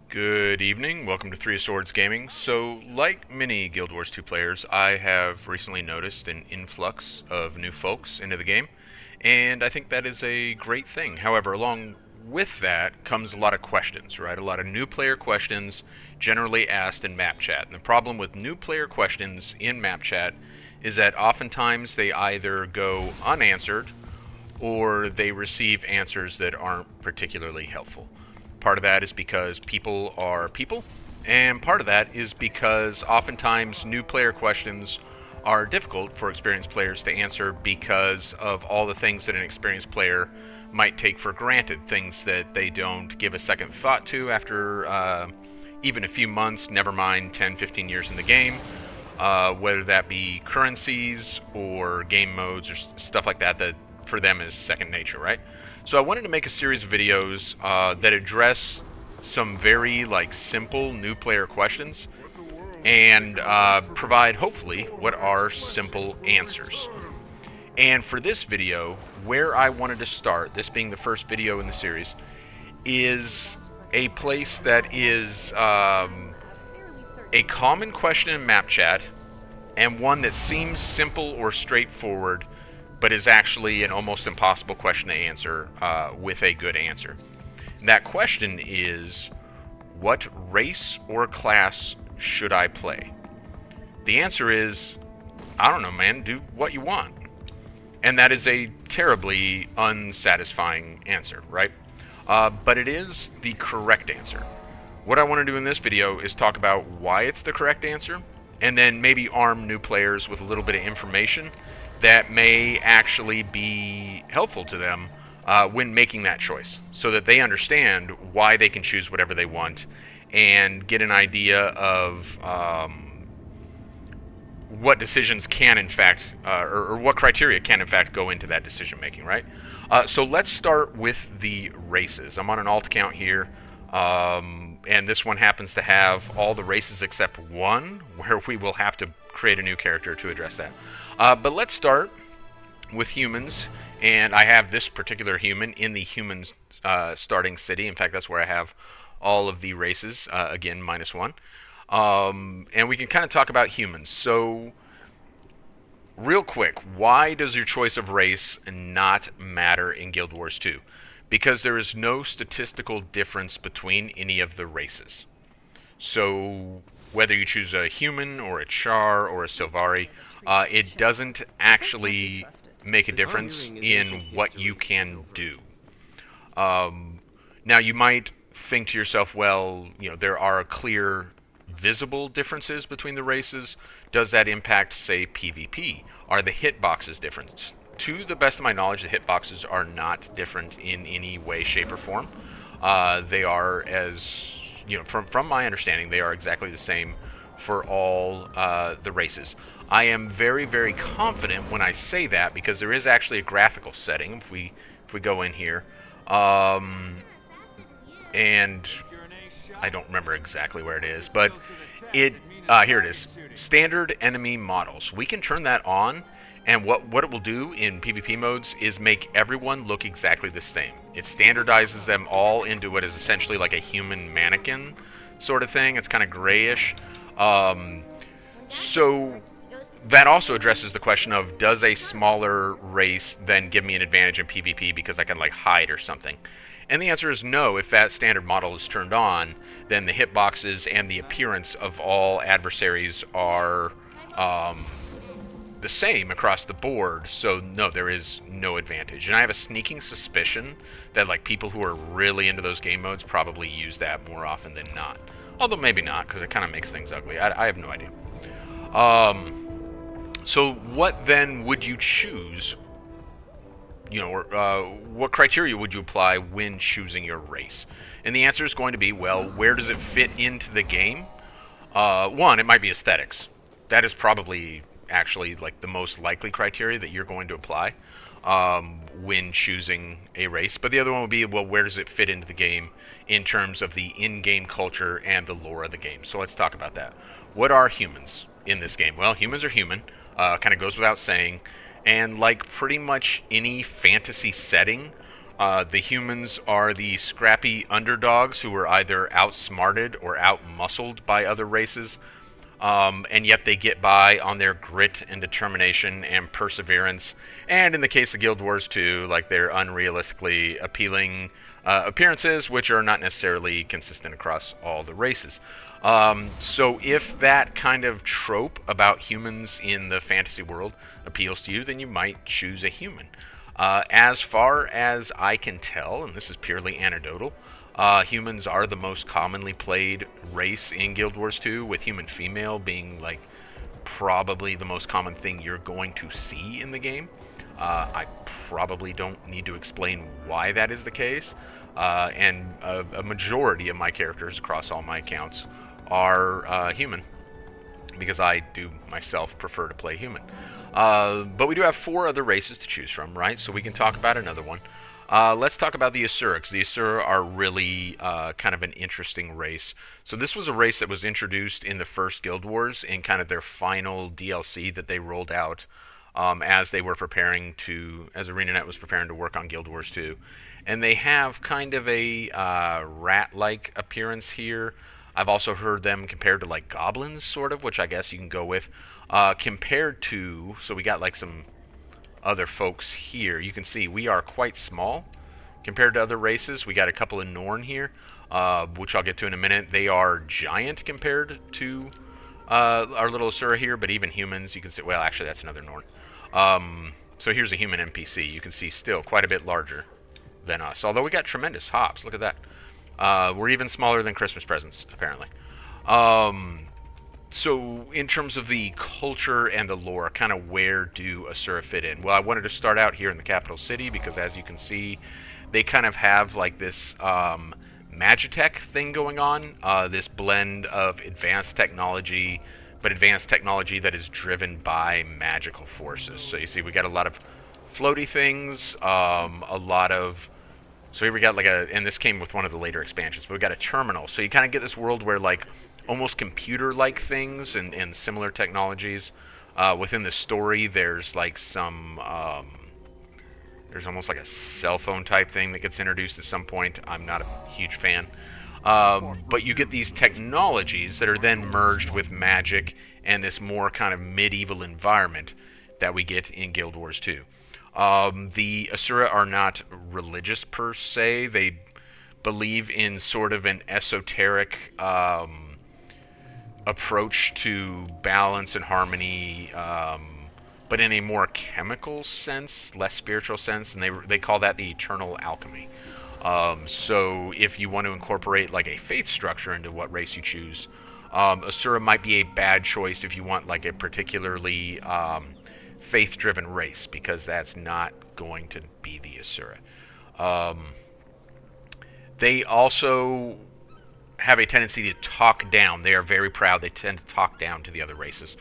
Good evening. Welcome to Three of Swords Gaming. So, like many Guild Wars 2 players, I have recently noticed an influx of new folks into the game, and I think that is a great thing. However, along with that comes a lot of questions, right? A lot of new player questions generally asked in map chat. And the problem with new player questions in map chat is that oftentimes they either go unanswered or they receive answers that aren't particularly helpful. Part of that is because people are people, and part of that is because oftentimes new player questions are difficult for experienced players to answer because of all the things that an experienced player might take for granted, things that they don't give a second thought to after even a few months, never mind 10, 15 years in the game, whether that be currencies or game modes or stuff like that that for them is second nature, right? So I wanted to make a series of videos that address some very simple new player questions and provide hopefully what are simple answers. And for this video, where I wanted to start, this being the first video in the series, is a place that is a common question in map chat and one that seems simple or straightforward but is actually an almost impossible question to answer with a good answer. And that question is, what race or class should I play? The answer is, I don't know, man, do what you want. And that is a terribly unsatisfying answer, right? But it is the correct answer. What I want to do in this video is talk about why it's the correct answer, and then maybe arm new players with a little bit of information that may actually be helpful to them when making that choice, so that they understand why they can choose whatever they want and get an idea of what decisions can in fact, or what criteria can in fact go into that decision making, right? So let's start with the races. I'm on an alt account here, and this one happens to have all the races except one, where we will have to create a new character to address that. But let's start with humans, and I have this particular human in the humans starting city. In fact, that's where I have all of the races, again, -1. And we can kind of talk about humans. So, real quick, why does your choice of race not matter in Guild Wars 2? Because there is no statistical difference between any of the races. So, whether you choose a human or a Char or a Sylvari, it doesn't actually make a difference in what you can do. Now, you might think to yourself, well, there are clear, visible differences between the races. Does that impact, say, PvP? Are the hitboxes different? To the best of my knowledge, the hitboxes are not different in any way, shape, or form. They are, as from my understanding, they are exactly the same for all the races. I am very, very confident when I say that because there is actually a graphical setting. If we go in here, and I don't remember exactly where it is, but here it is. Standard enemy models. We can turn that on, and what it will do in PvP modes is make everyone look exactly the same. It standardizes them all into what is essentially like a human mannequin sort of thing. It's kind of grayish. So that also addresses the question of, does a smaller race then give me an advantage in PvP because I can hide or something? And the answer is no. If that standard model is turned on, then the hitboxes and the appearance of all adversaries are the same across the board, so no, there is no advantage. And I have a sneaking suspicion that people who are really into those game modes probably use that more often than not. Although maybe not, because it kind of makes things ugly. I have no idea. So what then would you choose? What criteria would you apply when choosing your race? And the answer is going to be, well, where does it fit into the game? One, it might be aesthetics. That is probably actually the most likely criteria that you're going to apply when choosing a race. But the other one would be, well, where does it fit into the game in terms of the in-game culture and the lore of the game? So let's talk about that. What are humans in this game? Well, humans are human. Kind of goes without saying. And like pretty much any fantasy setting, The humans are the scrappy underdogs who were either outsmarted or outmuscled by other races, and yet they get by on their grit and determination and perseverance. And in the case of Guild Wars 2, like their unrealistically appealing appearances, which are not necessarily consistent across all the races. So if that kind of trope about humans in the fantasy world appeals to you, then you might choose a human. As far as I can tell, and this is purely anecdotal, humans are the most commonly played race in Guild Wars 2, with human female being like probably the most common thing you're going to see in the game. I probably don't need to explain why that is the case, and a majority of my characters across all my accounts are human, because I do myself prefer to play human. But we do have 4 other races to choose from, right? So we can talk about another one. Let's talk about the Asura, because the Asura are really kind of an interesting race. So this was a race that was introduced in the first Guild Wars in kind of their final DLC that they rolled out as they were preparing to, as ArenaNet was preparing to work on Guild Wars 2. And they have kind of a rat-like appearance here. I've also heard them compared to like goblins, sort of, which I guess you can go with. Compared to, so we got like some other folks here. You can see we are quite small compared to other races. We got a couple of Norn here, which I'll get to in a minute. They are giant compared to our little Asura here, but even humans, you can see, well, actually that's another Norn. So here's a human NPC. You can see still quite a bit larger than us, although we got tremendous hops. Look at that. We're even smaller than Christmas presents, apparently. So in terms of the culture and the lore, kind of where do Asura fit in? Well, I wanted to start out here in the capital city because, as you can see, they kind of have like this Magitech thing going on, this blend of advanced technology, but advanced technology that is driven by magical forces. So you see we got a lot of floaty things, a lot of... So here we got like a... And this came with one of the later expansions, but we got a terminal. So you kind of get this world where like almost computer-like things and similar technologies. Within the story, there's like some... there's almost like a cell phone type thing that gets introduced at some point. I'm not a huge fan. But you get these technologies that are then merged with magic and this more kind of medieval environment that we get in Guild Wars 2. The Asura are not religious per se. They believe in sort of an esoteric approach to balance and harmony, but in a more chemical sense, less spiritual sense, and they call that the eternal alchemy. So if you want to incorporate like a faith structure into what race you choose, Asura might be a bad choice if you want like a particularly faith-driven race, because that's not going to be the Asura. They also have a tendency to talk down. They are very proud. They tend to talk down to the other races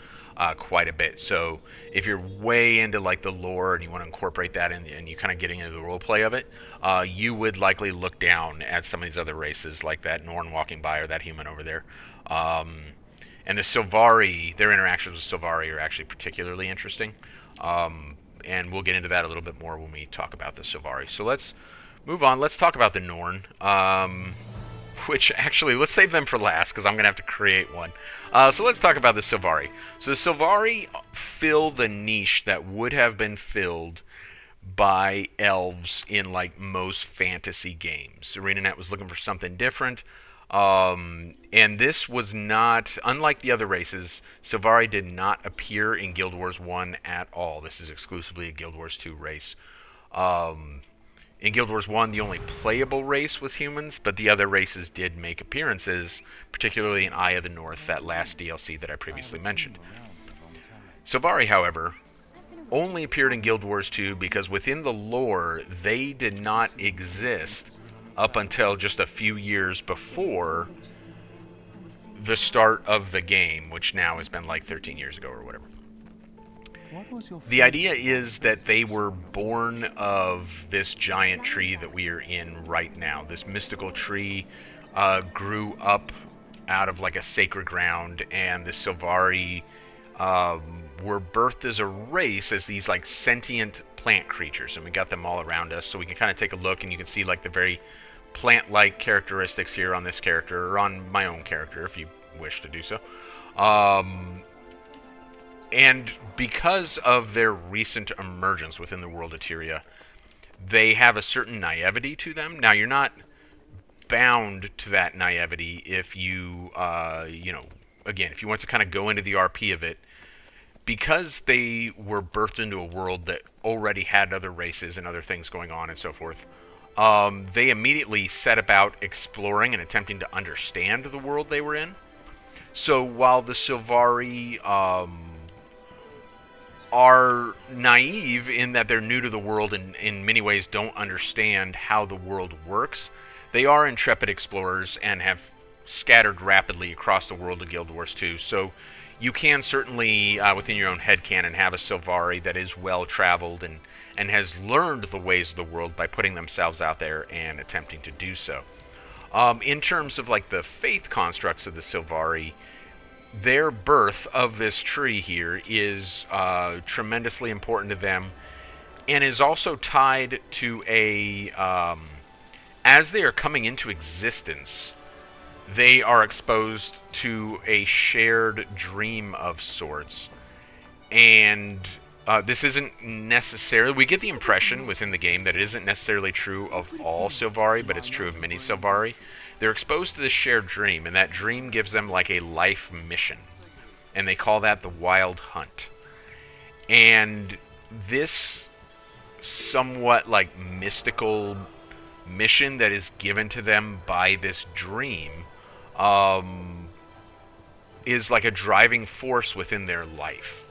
quite a bit. So if you're way into like the lore and you want to incorporate that in, and you're kind of getting into the role play of it, you would likely look down at some of these other races, like that Norn walking by or that human over there. And the Sylvari, their interactions with Sylvari are actually particularly interesting. And we'll get into that a little bit more when we talk about the Sylvari. So let's move on. Let's talk about the Norn. Which actually, let's save them for last, because I'm going to have to create one. So let's talk about the Sylvari. So the Sylvari fill the niche that would have been filled by elves in like most fantasy games. ArenaNet was looking for something different. And this was not, unlike the other races, Sylvari did not appear in Guild Wars 1 at all. This is exclusively a Guild Wars 2 race. In Guild Wars 1, the only playable race was humans, but the other races did make appearances, particularly in Eye of the North, that last DLC that I previously mentioned. Sylvari, however, only appeared in Guild Wars 2 because within the lore, they did not exist up until just a few years before the start of the game, which now has been like 13 years ago or whatever. The idea is that they were born of this giant tree that we are in right now. This mystical tree grew up out of like a sacred ground, and the Sylvari were birthed as a race as these like sentient plant creatures, and we got them all around us. So we can kind of take a look, and you can see like the very plant-like characteristics here on this character, or on my own character, if you wish to do so. And because of their recent emergence within the world of Tyria, they have a certain naivety to them. Now, you're not bound to that naivety if you, again, if you want to kind of go into the RP of it, because they were birthed into a world that already had other races and other things going on and so forth, they immediately set about exploring and attempting to understand the world they were in. So while the Sylvari are naive in that they're new to the world and in many ways don't understand how the world works, they are intrepid explorers and have scattered rapidly across the world of Guild Wars 2. So you can certainly, within your own headcanon, have a Sylvari that is well-traveled and has learned the ways of the world by putting themselves out there and attempting to do so. In terms of like the faith constructs of the Sylvari, their birth of this tree here is tremendously important to them, and is also tied to a as they are coming into existence, they are exposed to a shared dream of sorts. And this isn't necessarily... We get the impression within the game that it isn't necessarily true of all Sylvari, but it's true of many Sylvari. They're exposed to this shared dream, and that dream gives them like a life mission. And they call that the Wild Hunt. And this somewhat like mystical mission that is given to them by this dream is like a driving force within their life.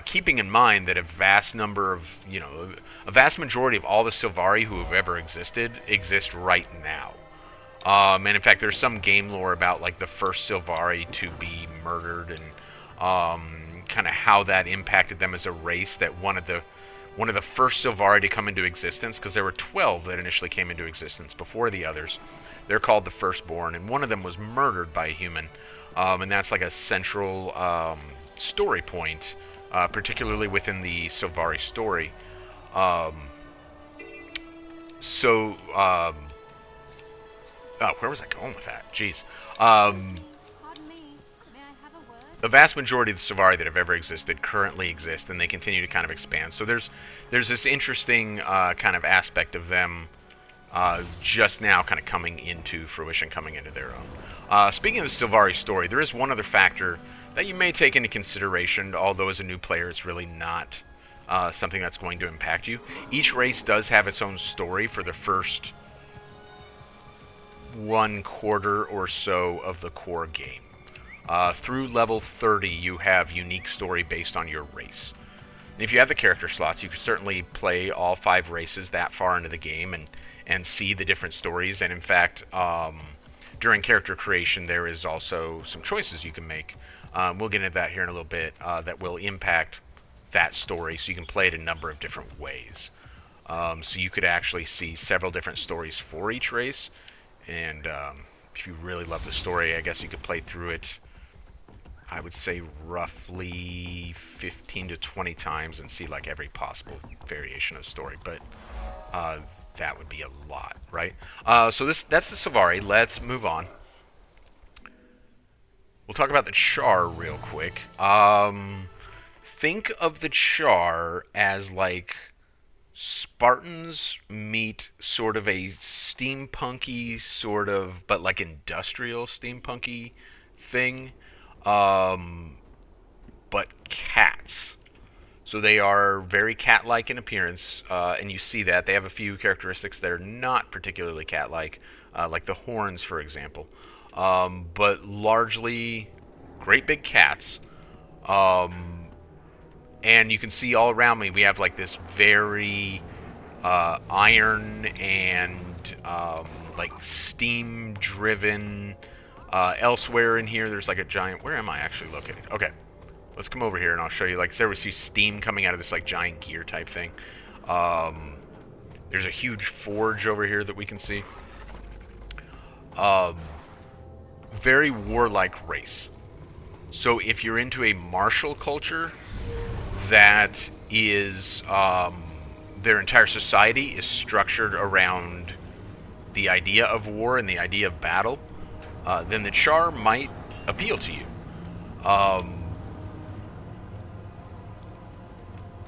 Keeping in mind that a vast number of, a vast majority of all the Sylvari who have ever existed exist right now. And in fact, there's some game lore about like the first Sylvari to be murdered and kind of how that impacted them as a race. That one of the first Sylvari to come into existence, because there were 12 that initially came into existence before the others. They're called the Firstborn, and one of them was murdered by a human, and that's like a central story point, particularly within the Sylvari story. Where was I going with that? Jeez. The vast majority of the Sylvari that have ever existed currently exist, and they continue to kind of expand. So there's this interesting kind of aspect of them just now kind of coming into fruition, coming into their own. Speaking of the Sylvari story, there is one other factor that you may take into consideration, although as a new player it's really not something that's going to impact you. Each race does have its own story for the first 1/4 or so of the core game. Through level 30, you have unique story based on your race. And if you have the character slots, you could certainly play all 5 races that far into the game and see the different stories. And in fact, during character creation, there is also some choices you can make. We'll get into that here in a little bit, that will impact that story, so you can play it a number of different ways. So you could actually see several different stories for each race. And if you really love the story, I guess you could play through it, I would say, roughly 15 to 20 times and see like every possible variation of the story. But that would be a lot, right? So that's the Sylvari. Let's move on. We'll talk about the Char real quick. Think of the Char as like Spartans meet sort of a steampunky sort of, but like industrial steampunky thing, but cats. So they are very cat-like in appearance, and you see that. They have a few characteristics that are not particularly cat-like, like the horns, for example. But largely great big cats. And you can see all around me, we have like this very iron and like steam-driven. Elsewhere in here, there's like a giant... Where am I actually located? Okay, let's come over here and I'll show you. Like, there we see steam coming out of this like giant gear type thing. There's a huge forge over here that we can see. Very warlike race. So if you're into a martial culture that is their entire society is structured around the idea of war and the idea of battle, then the Char might appeal to you.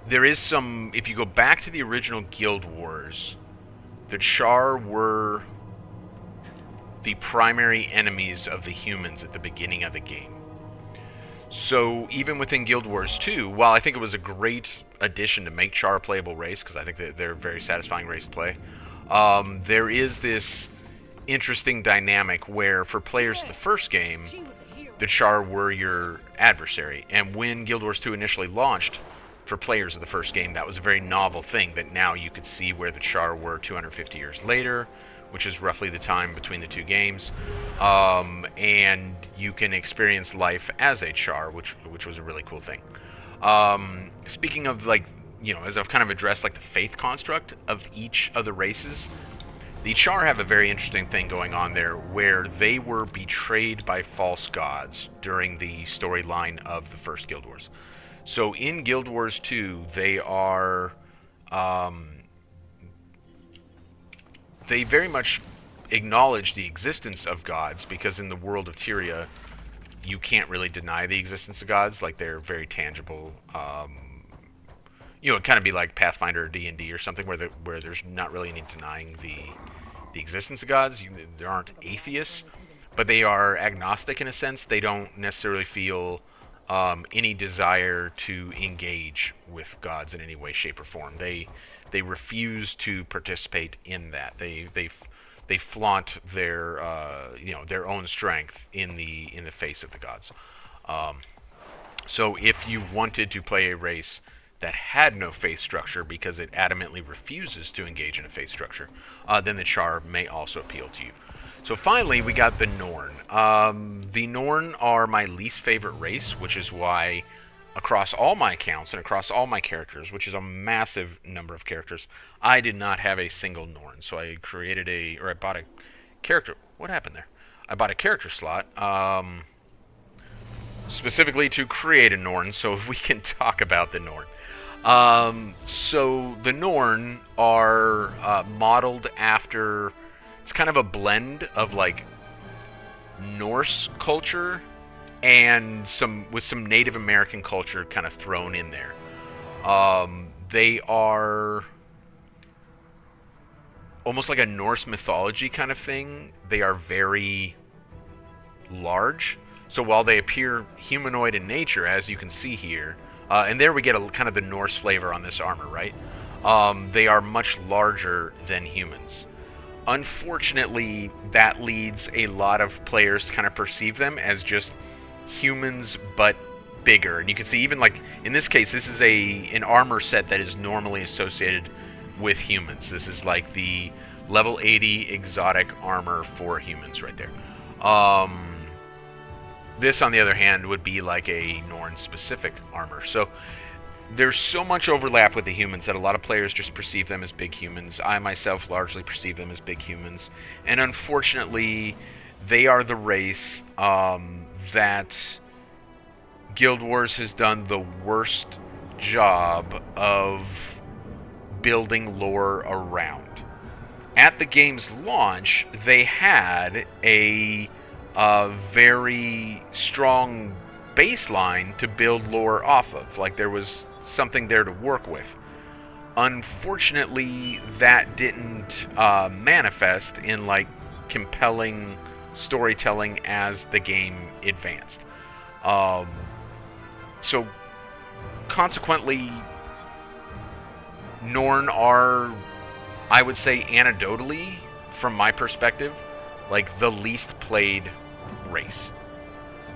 There is some. If you go back to the original Guild Wars, the Char were the primary enemies of the humans at the beginning of the game. So even within Guild Wars 2, while I think it was a great addition to make Char a playable race, because I think that they're a very satisfying race to play, there is this interesting dynamic where for players of the first game, the Char were your adversary. And when Guild Wars 2 initially launched, for players of the first game, that was a very novel thing that now you could see where the Char were 250 years later, which is roughly the time between the two games, and you can experience life as a Char, which was a really cool thing. Speaking of, like, you know, as I've kind of addressed, like, the faith construct of each of the races, the Char have a very interesting thing going on there where they were betrayed by false gods during the storyline of the first Guild Wars. So in Guild Wars 2, they are, they very much acknowledge the existence of gods, because in the world of Tyria, you can't really deny the existence of gods. Like, they're very tangible. You know, it'd kind of be like Pathfinder or D&D or something where there's not really any denying the existence of gods. There aren't atheists, but they are agnostic in a sense. They don't necessarily feel any desire to engage with gods in any way, shape, or form. They refuse to participate in that. They flaunt their you know, their own strength in the face of the gods. So if you wanted to play a race that had no faith structure because it adamantly refuses to engage in a faith structure, then the Char may also appeal to you. So finally, we got the Norn. The Norn are my least favorite race, which is why across all my accounts and across all my characters, which is a massive number of characters, I did not have a single Norn. So I I bought a character. What happened there? I bought a character slot specifically to create a Norn, so we can talk about the Norn. So the Norn are modeled after. It's kind of a blend of, like, Norse culture and some Native American culture kind of thrown in there. They are almost like a Norse mythology kind of thing. They are very large. So while they appear humanoid in nature, as you can see here, and there we get a kind of the Norse flavor on this armor, right? They are much larger than humans. Unfortunately, that leads a lot of players to kind of perceive them as just humans, but bigger. And you can see, even like in this case, this is an armor set that is normally associated with humans. This is like the level 80 exotic armor for humans right there. This, on the other hand, would be like a Norn-specific armor. So there's so much overlap with the humans that a lot of players just perceive them as big humans. I myself largely perceive them as big humans. And unfortunately, they are the race that Guild Wars has done the worst job of building lore around. At the game's launch, they had a very strong baseline to build lore off of. Like, there was something there to work with. Unfortunately, that didn't manifest in, like, compelling storytelling as the game advanced. So consequently, Norn are, I would say, anecdotally, from my perspective, like the least played race.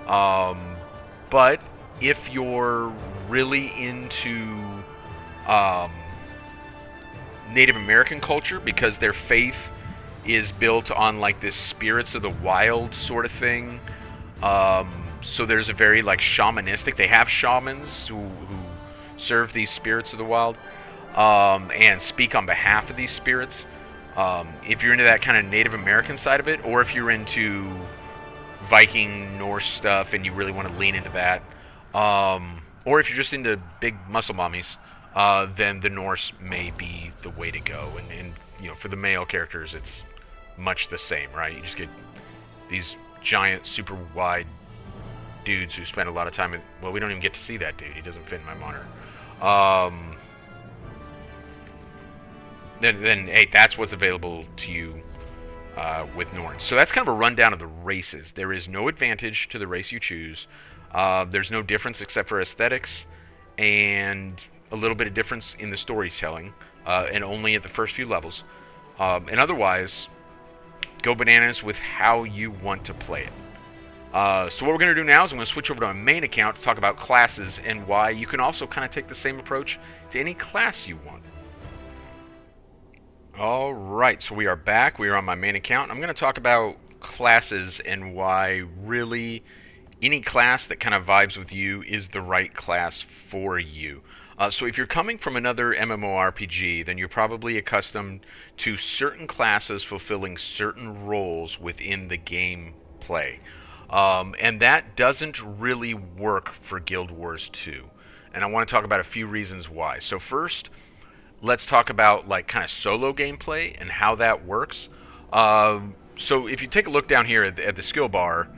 But if you're really into Native American culture, because their faith is built on like this spirits of the wild sort of thing, so there's a very like shamanistic. They have shamans who serve these spirits of the wild and speak on behalf of these spirits. If you're into that kind of Native American side of it, or if you're into Viking, Norse stuff, and you really want to lean into that, or if you're just into big muscle mummies, then the Norse may be the way to go. And for the male characters, it's much the same, right? You just get these giant, super wide dudes who spend a lot of time in. Well, we don't even get to see that dude. He doesn't fit in my monitor. Then hey, that's what's available to you with Norn. So that's kind of a rundown of the races. There is no advantage to the race you choose. There's no difference except for aesthetics and a little bit of difference in the storytelling, and only at the first few levels. And otherwise, go bananas with how you want to play it. So what we're going to do now is I'm going to switch over to my main account to talk about classes and why you can also kind of take the same approach to any class you want. Alright, so we are back. We are on my main account. I'm going to talk about classes and why really any class that kind of vibes with you is the right class for you. So if you're coming from another MMORPG, then you're probably accustomed to certain classes fulfilling certain roles within the gameplay. And that doesn't really work for Guild Wars 2. And I want to talk about a few reasons why. So first, let's talk about like kind of solo gameplay and how that works. So if you take a look down here at the skill bar,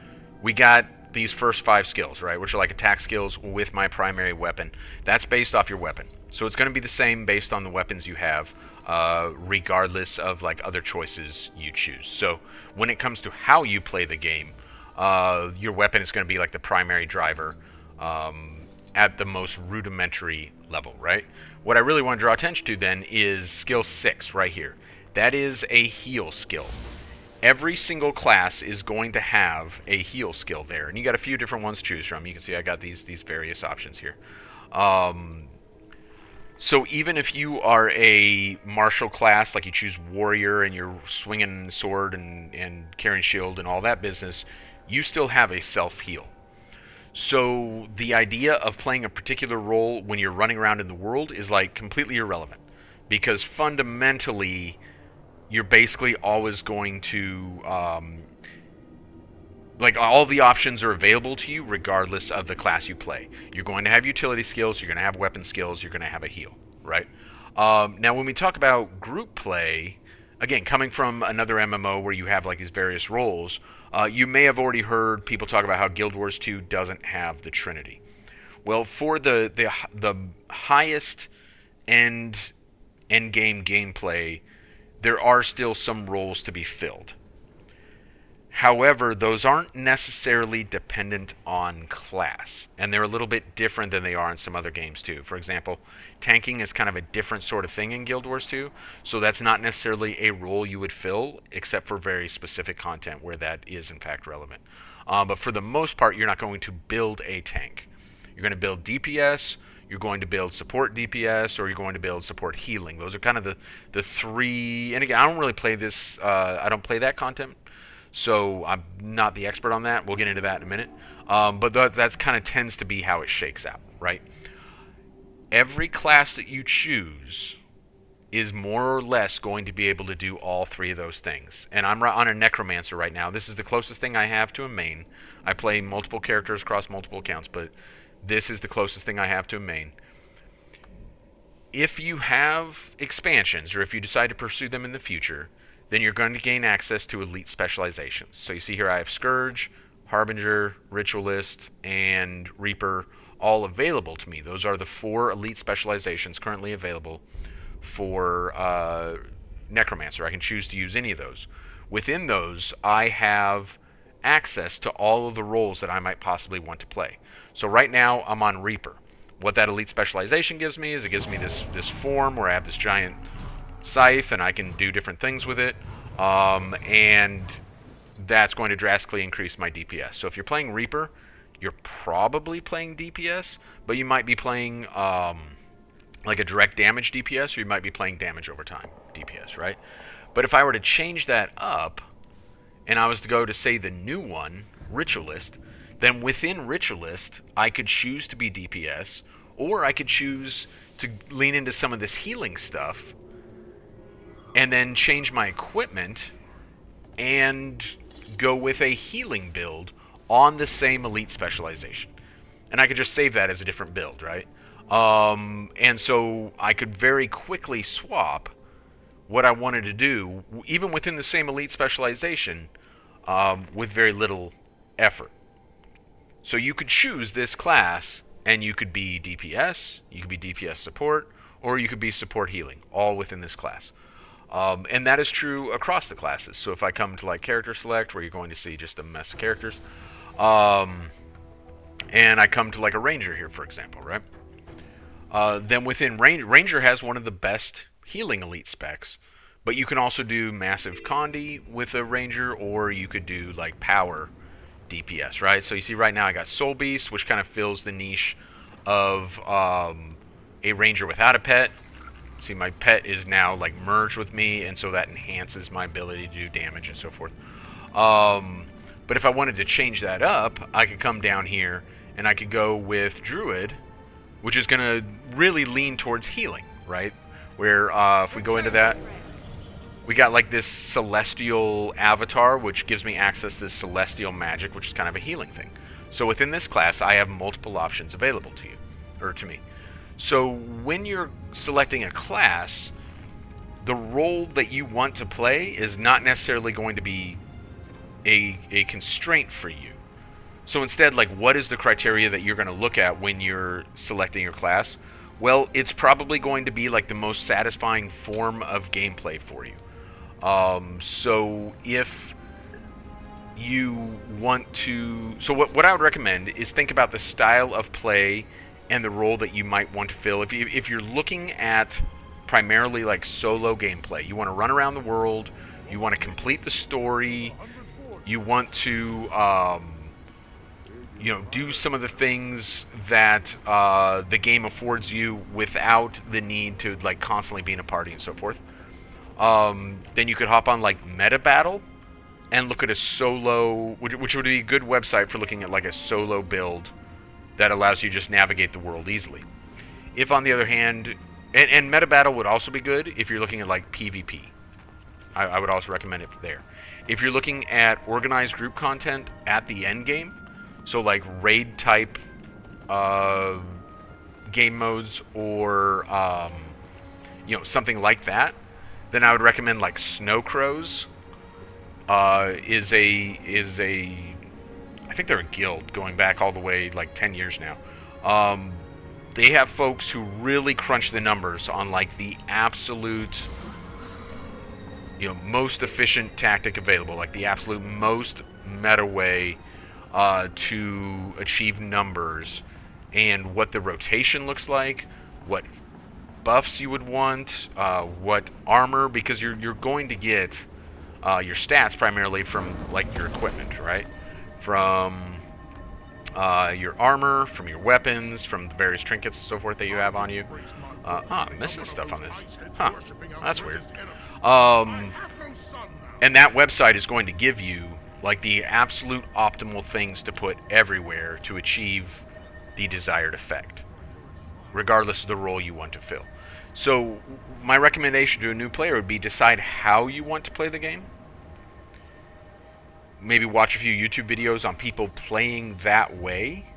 we got these first 5 skills, right, which are like attack skills with my primary weapon. That's based off your weapon. So it's going to be the same based on the weapons you have, regardless of like other choices you choose. So when it comes to how you play the game, your weapon is going to be like the primary driver at the most rudimentary level, right? What I really want to draw attention to then is skill 6 right here. That is a heal skill. Every single class is going to have a heal skill there, and you got a few different ones to choose from. You can see I got these various options here. So even if you are a martial class, like you choose warrior and you're swinging sword and carrying shield and all that business, you still have a self-heal. So the idea of playing a particular role when you're running around in the world is like completely irrelevant, because fundamentally you're basically always going to like all the options are available to you regardless of the class you play. You're going to have utility skills, you're going to have weapon skills, you're going to have a heal, right? Now when we talk about group play, again, coming from another MMO where you have like these various roles, you may have already heard people talk about how Guild Wars 2 doesn't have the Trinity. Well, for the highest end game gameplay, there are still some roles to be filled. However, those aren't necessarily dependent on class, and they're a little bit different than they are in some other games too. For example, tanking is kind of a different sort of thing in Guild Wars 2, so that's not necessarily a role you would fill, except for very specific content where that is in fact relevant. But for the most part, you're not going to build a tank. You're going to build DPS, you're going to build support DPS, or you're going to build support healing. Those are kind of the three, and again, I don't really play this, I don't play that content, so I'm not the expert on that. We'll get into that in a minute. But that's kind of tends to be how it shakes out, right? Every class that you choose is more or less going to be able to do all 3 of those things. And I'm on a Necromancer right now. This is the closest thing I have to a main. I play multiple characters across multiple accounts, but this is the closest thing I have to a main. If you have expansions, or if you decide to pursue them in the future, then you're going to gain access to elite specializations. So you see here I have Scourge, Harbinger, Ritualist, and Reaper all available to me. Those are the 4 elite specializations currently available for Necromancer. I can choose to use any of those. Within those, I have access to all of the roles that I might possibly want to play. So right now, I'm on Reaper. What that elite specialization gives me is it gives me this form where I have this giant scythe and I can do different things with it, and that's going to drastically increase my DPS. So if you're playing Reaper, you're probably playing DPS, but you might be playing like a direct damage DPS, or you might be playing damage over time DPS, right? But if I were to change that up and I was to go to, say, the new one, Ritualist, then within Ritualist I could choose to be DPS, or I could choose to lean into some of this healing stuff and then change my equipment and go with a healing build on the same elite specialization. And I could just save that as a different build, right? And so I could very quickly swap what I wanted to do, even within the same elite specialization, with very little effort. So you could choose this class, and you could be DPS, you could be DPS support, or you could be support healing, all within this class. And that is true across the classes. So if I come to like character select, where you're going to see just a mess of characters, and I come to like a ranger here, for example, right? Then within ranger has one of the best healing elite specs, but you can also do massive condi with a ranger, or you could do like power DPS, right? So you see right now I got Soul Beast, which kind of fills the niche of a ranger without a pet. See, my pet is now like merged with me, and so that enhances my ability to do damage and so forth. But if I wanted to change that up, I could come down here and I could go with Druid, which is going to really lean towards healing, right? Where if we go into that, we got like this celestial avatar, which gives me access to this celestial magic, which is kind of a healing thing. So within this class, I have multiple options available to you, or to me. So when you're selecting a class, the role that you want to play is not necessarily going to be a constraint for you. So instead, like, what is the criteria that you're going to look at when you're selecting your class? Well, it's probably going to be like the most satisfying form of gameplay for you. So if you want to... So what I would recommend is think about the style of play and the role that you might want to fill. If you're looking at primarily like solo gameplay, you want to run around the world, you want to complete the story, you want to do some of the things that the game affords you without the need to like constantly be in a party and so forth. Then you could hop on like Meta Battle and look at a solo, which would be a good website for looking at like a solo build that allows you to just navigate the world easily. If on the other hand, and Meta Battle would also be good if you're looking at like PvP. I would also recommend it there. If you're looking at organized group content at the end game, so like raid type game modes or something like that, then I would recommend like Snow Crows. Is a I think they're a guild going back all the way like 10 years now. They have folks who really crunch the numbers on like the absolute most efficient tactic available, like the absolute most meta way to achieve numbers, and what the rotation looks like, what buffs you would want, what armor, because you're going to get your stats primarily from like your equipment, right? From your armor, from your weapons, from the various trinkets and so forth that you have on you. I'm missing stuff on this. Huh, that's weird. And that website is going to give you like the absolute optimal things to put everywhere to achieve the desired effect, regardless of the role you want to fill. So my recommendation to a new player would be decide how you want to play the game. Maybe watch a few YouTube videos on people playing that way,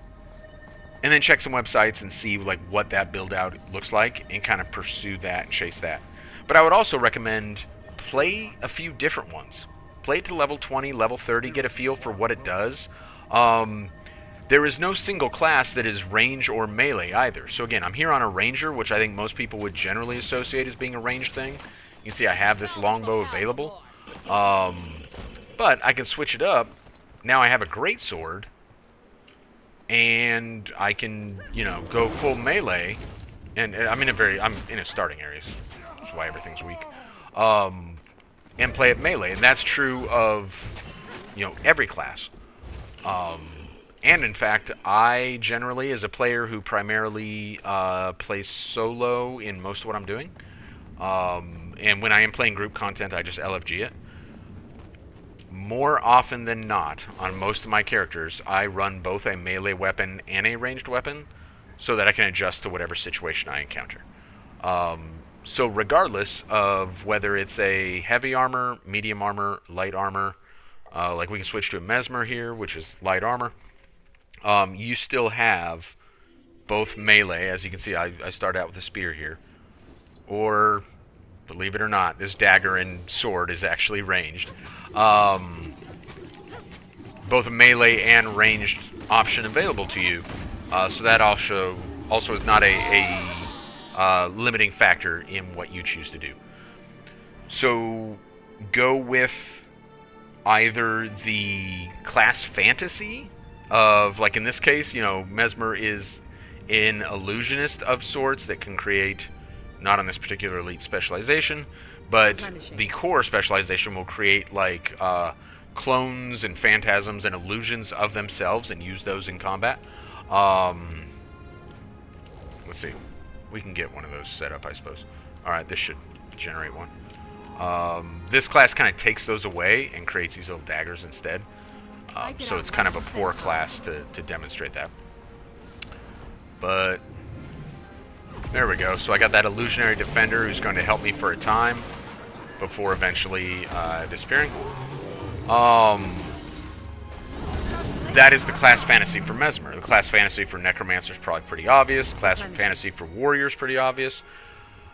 and then check some websites and see like what that build out looks like and kind of pursue that and chase that. But I would also recommend play a few different ones. Play it to level 20, level 30, get a feel for what it does. There is no single class that is range or melee either. So again, I'm here on a ranger, which I think most people would generally associate as being a ranged thing. You can see I have this longbow available. But I can switch it up. Now I have a greatsword, and I can, go full melee. And I'm in a starting area. That's why everything's weak. And play it melee, and that's true of, every class. And in fact, I generally, as a player who primarily plays solo in most of what I'm doing, and when I am playing group content, I just LFG it. More often than not, on most of my characters, I run both a melee weapon and a ranged weapon so that I can adjust to whatever situation I encounter. So regardless of whether it's a heavy armor, medium armor, light armor, Like we can switch to a Mesmer here, which is light armor. You still have both melee, as you can see. I start out with a spear here, or believe it or not, this dagger and sword is actually ranged. Both a melee and ranged option available to you, so that also is not a limiting factor in what you choose to do. So go with either the class fantasy of, like in this case, Mesmer is an illusionist of sorts that can create, not on this particular elite specialization, but the core specialization will create like clones and phantasms and illusions of themselves and use those in combat. Let's see. We can get one of those set up, I suppose. Alright, this should generate one. This class kind of takes those away and creates these little daggers instead. So it's kind of a poor class to demonstrate that. But there we go. So I got that illusionary defender who's going to help me for a time before eventually disappearing. That is the class fantasy for Mesmer. The class fantasy for Necromancer is probably pretty obvious. Class fantasy for Warrior is pretty obvious.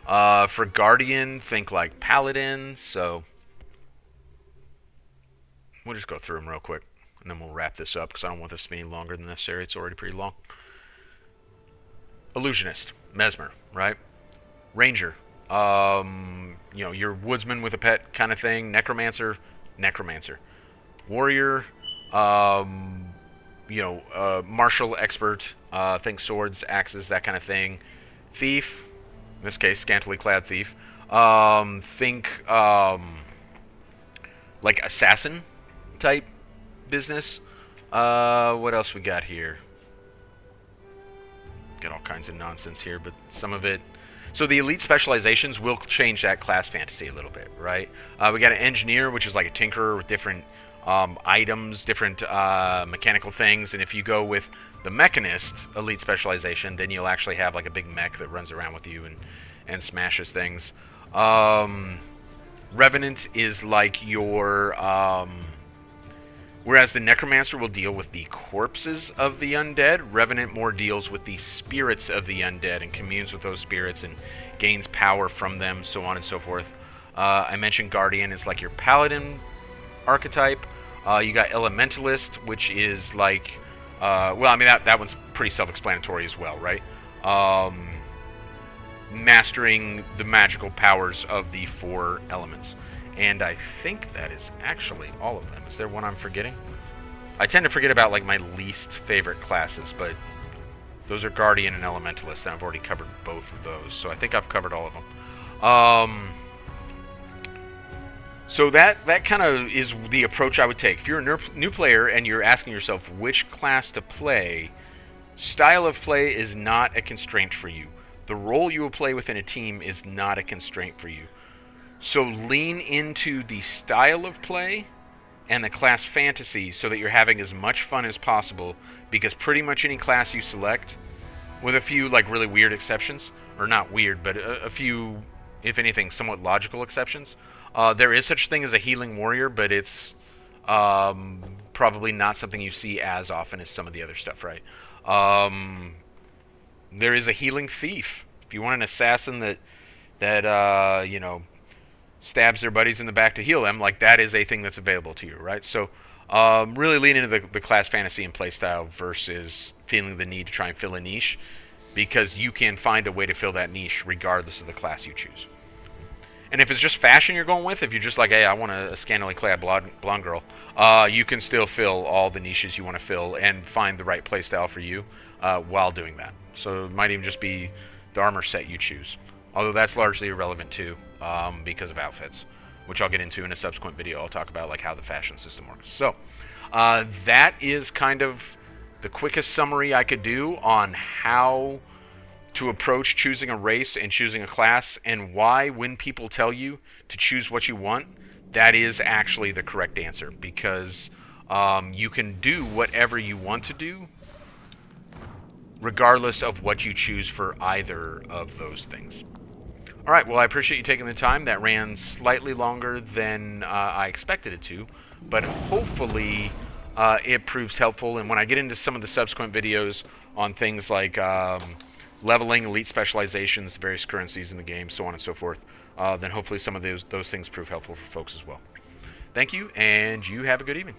For Guardian, think like Paladin. So we'll just go through them real quick, and then we'll wrap this up because I don't want this to be any longer than necessary. It's already pretty long. Illusionist, Mesmer, right? Ranger, your woodsman with a pet kind of thing. Necromancer. Warrior, martial expert, think swords, axes, that kind of thing. Thief, in this case, scantily clad thief. Think like assassin type business. What else we got here? Got all kinds of nonsense here, but some of it. So the elite specializations will change that class fantasy a little bit, right? We got an engineer, which is like a tinkerer with different items, different mechanical things, and if you go with the mechanist elite specialization, then you'll actually have like a big mech that runs around with you and smashes things. Revenant is like your whereas the Necromancer will deal with the corpses of the undead, Revenant more deals with the spirits of the undead and communes with those spirits and gains power from them, so on and so forth. I mentioned Guardian is like your Paladin archetype. You got Elementalist, which is like, that one's pretty self-explanatory as well, right? Mastering the magical powers of the 4 elements. And I think that is actually all of them. Is there one I'm forgetting? I tend to forget about like my least favorite classes, but those are Guardian and Elementalist, and I've already covered both of those. So I think I've covered all of them. So that kind of is the approach I would take. If you're a new player and you're asking yourself which class to play, style of play is not a constraint for you. The role you will play within a team is not a constraint for you. So lean into the style of play and the class fantasy so that you're having as much fun as possible, because pretty much any class you select, with a few like really weird exceptions, or not weird, but a few, if anything, somewhat logical exceptions, there is such a thing as a healing warrior, but it's probably not something you see as often as some of the other stuff, right? There is a healing thief. If you want an assassin that stabs their buddies in the back to heal them, like that is a thing that's available to you, right? So really lean into the class fantasy and playstyle versus feeling the need to try and fill a niche, because you can find a way to fill that niche regardless of the class you choose. And if it's just fashion you're going with, if you're just like, hey, I want a scantily clad blonde girl, you can still fill all the niches you want to fill and find the right playstyle for you while doing that. So it might even just be the armor set you choose. Although that's largely irrelevant too, because of outfits, which I'll get into in a subsequent video. I'll talk about like how the fashion system works. So that is kind of the quickest summary I could do on how to approach choosing a race and choosing a class, and why when people tell you to choose what you want, that is actually the correct answer, because you can do whatever you want to do regardless of what you choose for either of those things. All right, well, I appreciate you taking the time. That ran slightly longer than I expected it to, but hopefully it proves helpful. And when I get into some of the subsequent videos on things like leveling, elite specializations, the various currencies in the game, so on and so forth, then hopefully some of those things prove helpful for folks as well. Thank you, and you have a good evening.